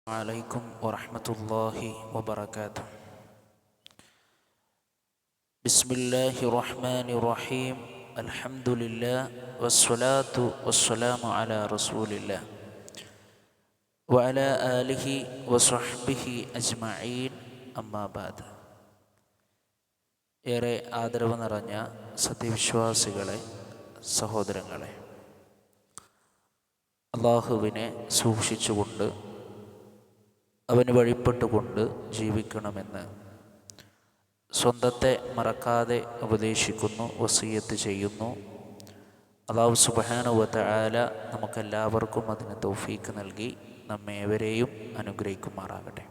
عليكم ورحمة الله وبركاته. بسم الله الرحمن الرحيم. الحمد لله والصلاة والسلام على رسول الله وعلى آله وصحبه أجمعين. أما بعد. ഏറെ ആദരവ് നിറഞ്ഞ സത്യവിശ്വാസികളെ, സഹോദരങ്ങളെ, അള്ളാഹുവിനെ സൂക്ഷിച്ചുകൊണ്ട് അവന് വഴിപ്പെട്ടുകൊണ്ട് ജീവിക്കണമെന്ന് സ്വന്തത്തെ മറക്കാതെ ഉപദേശിക്കുന്നു, വസിയ്യത്ത് ചെയ്യുന്നു. അല്ലാഹു സുബ്ഹാനഹു വ തആല നമുക്കെല്ലാവർക്കും അതിന് തൗഫീക്ക് നൽകി നമ്മെ ഏവരെയും അനുഗ്രഹിക്കുമാറാകട്ടെ.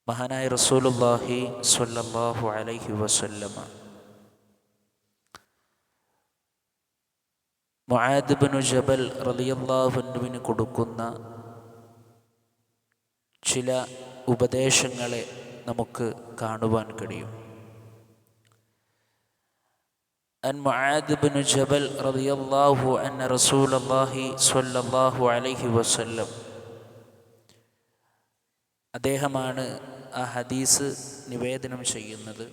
മഹാനായ റസൂലുള്ളാഹി സ്വല്ലല്ലാഹു അലൈഹി വസല്ലമ മുആദ് ഇബ്നു ജബൽ റളിയല്ലാഹു അൻഹുവിന് കൊടുക്കുന്ന ചില ഉപദേശങ്ങളെ നമുക്ക് കാണുവാൻ കഴിയും. അൻ മുആദ് ഇബ്നു ജബൽ റളിയല്ലാഹു അൻഹു റസൂലുള്ളാഹി സ്വല്ലല്ലാഹു അലൈഹി വസല്ലം, അദ്ദേഹമാണ് ആ ഹദീസ് നിവേദനം ചെയ്യുന്നത്.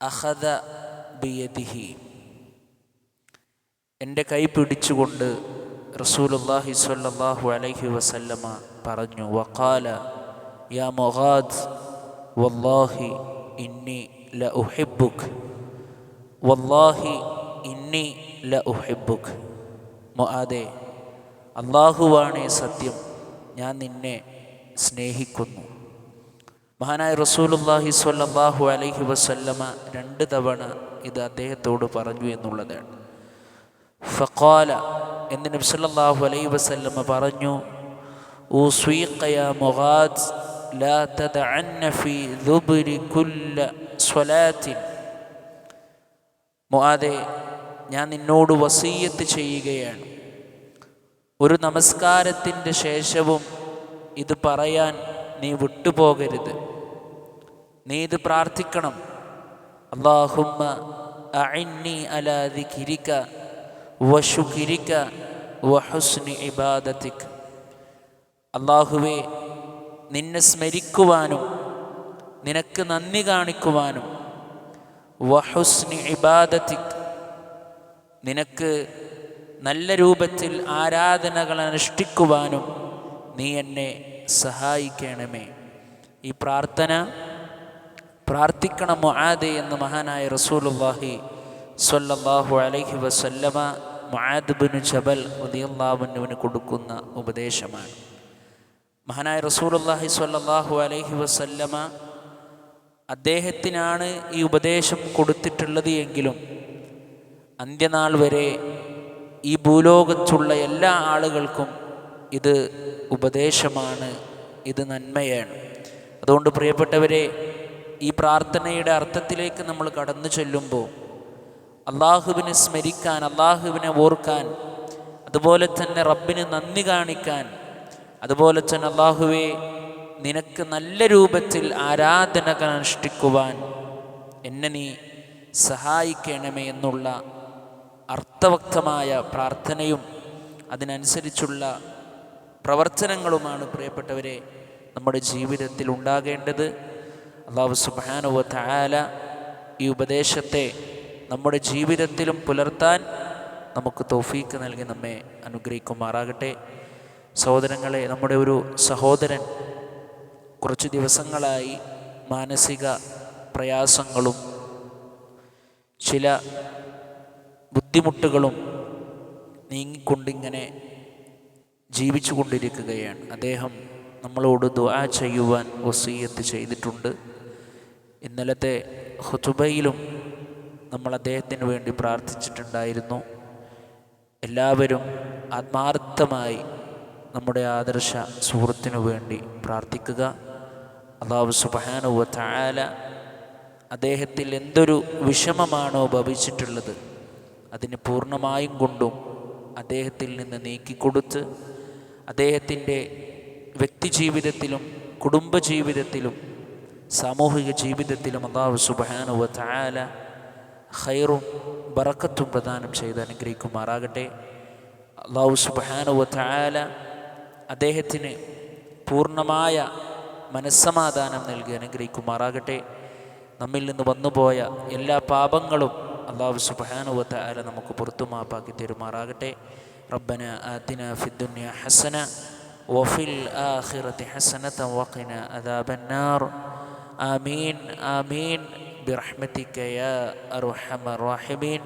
അഖദ ബിയദിഹി, എൻ്റെ കൈ പിടിച്ചുകൊണ്ട് റസൂലുള്ളാഹി സ്വല്ലല്ലാഹു അലൈഹി വസല്ലമ പറഞ്ഞു, വഖാല യാ മുആദ് വല്ലാഹി ഇന്നി ലഉഹിബ്ബുക, വല്ലാഹി ഇന്നി ലഉഹിബ്ബുക. മുആദേ, അല്ലാഹുവാണേ സത്യം, ഞാൻ നിന്നെ സ്നേഹിക്കുന്നു. മഹാനായ റസൂലുള്ളാഹി സ്വല്ലല്ലാഹു അലൈഹി വസല്ലമ 2 തവണ ഇത് അദ്ദേഹത്തോട് പറഞ്ഞു എന്നുള്ളതാണ്. ഫഖാല, എന്ന് നബി സല്ലല്ലാഹു അലൈഹി വസല്ലമ പറഞ്ഞു, ഉസ്വീഖ യാ മുആദ് ലാ തദഅന്ന ഫീ ദുബ്രി കുല്ല സ്വലാത്തിൻ. മുആദേ, ഞാൻ നിന്നോട് വസിയ്യത്ത് ചെയ്യുകയാണ്, ഒരു നമസ്കാരത്തിൻ്റെ ശേഷവും ഇത് പറയാൻ നീ വിട്ടുപോകരുത്. നീ ഇത് പ്രാർത്ഥിക്കണം. അല്ലാഹുമ്മ അഇന്നി അലാ ദിക്രിക വശുക്രിക വഹുസ്നി ഇബാദതിക. അല്ലാഹുവേ, നിന്നെ സ്മരിക്കുവാനും നിനക്ക് നന്ദി കാണിക്കുവാനും, വഹുസ്നി ഇബാദതിക, നിനക്ക് നല്ല രൂപത്തിൽ ആരാധനകൾ അനുഷ്ഠിക്കുവാനും നീ എന്നെ സഹായിക്കണമേ. ഈ പ്രാർത്ഥന പ്രാർത്ഥിക്കണം മുആദേ എന്ന് മഹാനായ റസൂലുള്ളാഹി സ്വല്ലല്ലാഹു അലൈഹി വസല്ലമ മുആദ് ഇബ്നു ജബൽ റളിയല്ലാഹു അൻഹുവിന് കൊടുക്കുന്ന ഉപദേശമാണ്. മഹാനായ റസൂലുള്ളാഹി സ്വല്ലല്ലാഹു അലൈഹി വസല്ലമ അദ്ദേഹത്തിനാണ് ഈ ഉപദേശം കൊടുത്തിട്ടുള്ളത് എങ്കിലും അന്ത്യനാൾ വരെ ഈ ഭൂലോകത്തുള്ള എല്ലാ ആളുകൾക്കും ഇത് ഉപദേശമാണ്, ഇത് നന്മയാണ്. അതുകൊണ്ട് പ്രിയപ്പെട്ടവരെ, ഈ പ്രാർത്ഥനയുടെ അർത്ഥത്തിലേക്ക് നമ്മൾ കടന്നു ചെല്ലുമ്പോൾ അള്ളാഹുവിനെ സ്മരിക്കാൻ, അള്ളാഹുവിനെ ഓർക്കാൻ, അതുപോലെ തന്നെ റബ്ബിന് നന്ദി കാണിക്കാൻ, അതുപോലെ തന്നെ അള്ളാഹുവെ നിനക്ക് നല്ല രൂപത്തിൽ ആരാധനകൾ അനുഷ്ഠിക്കുവാൻ എന്നെ നീ സഹായിക്കണമേ എന്നുള്ള അർത്ഥവക്തമായ പ്രാർത്ഥനയും അതിനനുസരിച്ചുള്ള പ്രവർത്തനങ്ങളുമാണ് പ്രിയപ്പെട്ടവരെ നമ്മുടെ ജീവിതത്തിൽ ഉണ്ടാകേണ്ടത്. അല്ലാഹു സുബ്ഹാനഹു വ തആല ഈ ഉപദേശത്തെ നമ്മുടെ ജീവിതത്തിലും പുലർത്താൻ നമുക്ക് തൗഫീക്ക് നൽകി നമ്മെ അനുഗ്രഹിക്കുമാറാകട്ടെ. സഹോദരങ്ങളെ, നമ്മുടെ ഒരു സഹോദരൻ കുറച്ച് ദിവസങ്ങളായി മാനസിക പ്രയാസങ്ങളും ചില ബുദ്ധിമുട്ടുകളും നീങ്ങിക്കൊണ്ടിങ്ങനെ ജീവിച്ചു കൊണ്ടിരിക്കുകയാണ്. അദ്ദേഹം നമ്മളോട് ദുആ ചെയ്യുവാൻ വസിയ്യത്ത് ചെയ്തിട്ടുണ്ട്. ഇന്നലത്തെ ഖുതുബയിലും നമ്മൾ അദ്ദേഹത്തിന് വേണ്ടി പ്രാർത്ഥിച്ചിട്ടുണ്ടായിരുന്നു. എല്ലാവരും ആത്മാർത്ഥമായി നമ്മുടെ ആദർശ സുഹൃത്തിനു വേണ്ടി പ്രാർത്ഥിക്കുക. അല്ലാഹു സുബ്ഹാനഹു വ തആല അദ്ദേഹത്തിൽ എന്തൊരു വിഷമമാണോ ഭവിച്ചിട്ടുള്ളത് അതിന് പൂർണ്ണമായും കൊണ്ടും അദ്ദേഹത്തിൽ നിന്ന് നീക്കിക്കൊടുത്ത് അദ്ദേഹത്തിൻ്റെ വ്യക്തിജീവിതത്തിലും കുടുംബജീവിതത്തിലും സാമൂഹിക ജീവിതത്തിലും അല്ലാഹു സുബ്ഹാനഹു വ തആല ഖൈറും ബറക്കത്തും പ്രദാനം ചെയ്ത് അനുഗ്രഹിക്കുമാറാകട്ടെ. അല്ലാഹു സുബ്ഹാനഹു വ തആല അദ്ദേഹത്തിന് പൂർണ്ണമായ മനസ്സമാധാനം നൽകി അനുഗ്രഹിക്കുമാറാകട്ടെ. നമ്മിൽ നിന്ന് വന്നുപോയ എല്ലാ പാപങ്ങളും അല്ലാഹു സുബ്ഹാനഹു വ തആല നമുക്ക് പുറത്തു മാപ്പാക്കി തരുമാറാകട്ടെ. റബ്ബന ആതിന ഫിദ്ദുനിയ ഹസന വഫിൽ ആഖിറതി ഹസനത വഖിന അദാബന്നാർ. ആമീൻ ആമീൻ ബിറഹ്മതിക യാ അർഹമർ റഹീമീൻ.